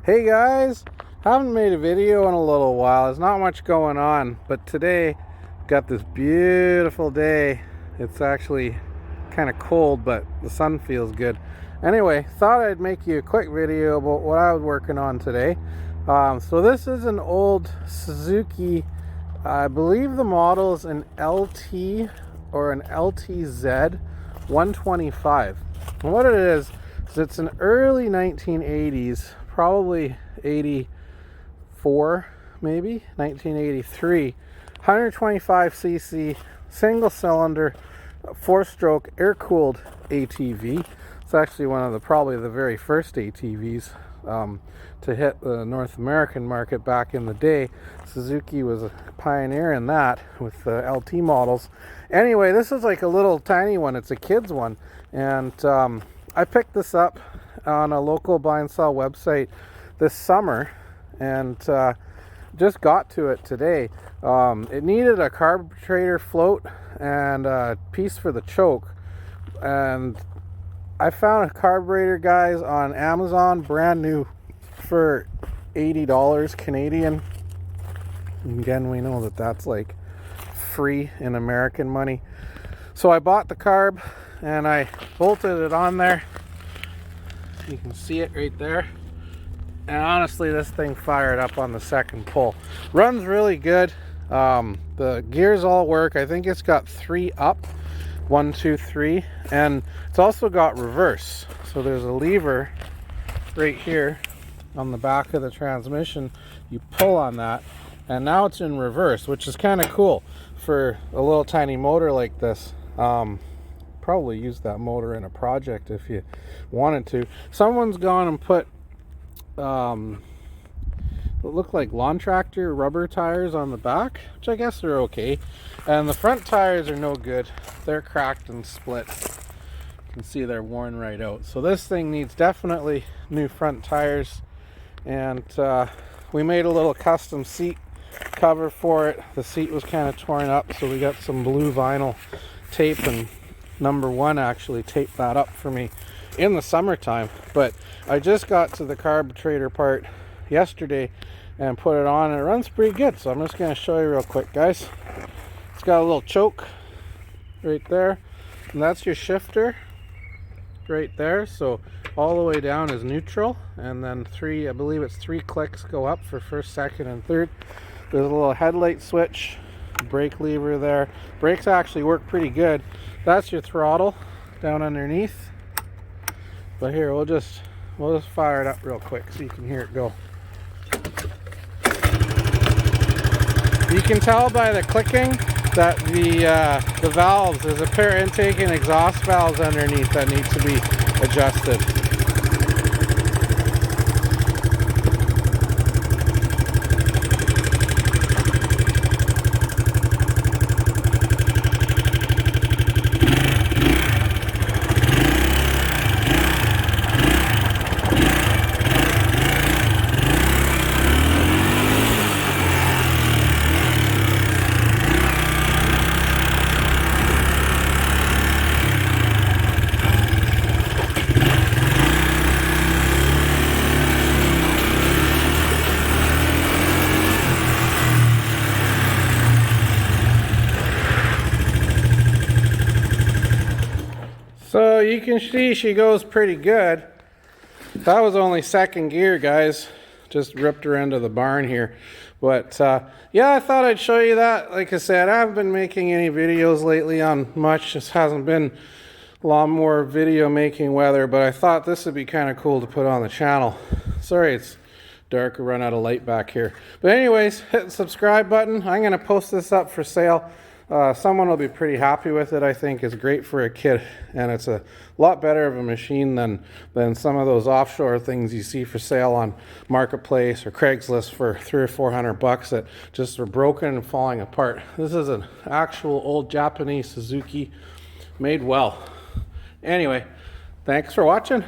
Hey guys, haven't made a video in a little while. There's not much going on, but today got this beautiful day. It's actually kind of cold, but the sun feels good. Anyway, thought I'd make you a quick video about what I was working on today. So this is an old Suzuki, I believe the model is an LT or an LTZ 125. And what it is it's an early 1980s, probably 84, maybe 1983, 125cc single cylinder 4-stroke air-cooled ATV. It's actually one of probably the very first ATVs to hit the North American market back in the day. Suzuki was a pioneer in that with the LT models. Anyway, this is like a little tiny one. It's a kid's one, and I picked this up on a local buy and sell website this summer, and just got to it today. It needed a carburetor float and a piece for the choke, and I found a carburetor, guys, on Amazon, brand new, for $80 Canadian. Again, we know that that's like free in American money. So I bought the carb and I bolted it on there. You can see it right there. And honestly, this thing fired up on the second pull. Runs really good. The gears all work. I think it's got 3 up. 1, 2, 3. And it's also got reverse. So there's a lever right here on the back of the transmission. You pull on that and now it's in reverse, which is kind of cool for a little tiny motor like this. Probably use that motor in a project if you wanted to. Someone's gone and put what look like lawn tractor rubber tires on the back, which I guess are okay, and the front tires are no good. They're cracked and split. You can see they're worn right out. So this thing needs definitely new front tires, and we made a little custom seat cover for it. The seat was kind of torn up, so we got some blue vinyl tape, and number one actually taped that up for me in the summertime. But I just got to the carburetor part yesterday and put it on, and it runs pretty good. So I'm just going to show you real quick, guys. It's got a little choke right there, and that's your shifter right there. So all the way down is neutral, and then I believe it's 3 clicks go up for first, second, and third. There's a little headlight switch, brake lever there. Brakes actually work pretty good. That's your throttle down underneath. But here, we'll just fire it up real quick so you can hear it go. You can tell by the clicking that the valves, there's a pair of intake and exhaust valves underneath that need to be adjusted. So you can see she goes pretty good. That was only second gear, guys. Just ripped her into the barn here. But yeah, I thought I'd show you that. Like I said, I haven't been making any videos lately on much. This hasn't been a lot more video making weather, but I thought this would be kind of cool to put on the channel. Sorry it's dark, I run out of light back here. But anyways, hit the subscribe button. I'm going to post this up for sale. Someone will be pretty happy with it. I think it's great for a kid, and it's a lot better of a machine than some of those offshore things you see for sale on Marketplace or Craigslist for $300 or $400 that just are broken and falling apart. This is an actual old Japanese Suzuki, made well. Anyway, thanks for watching.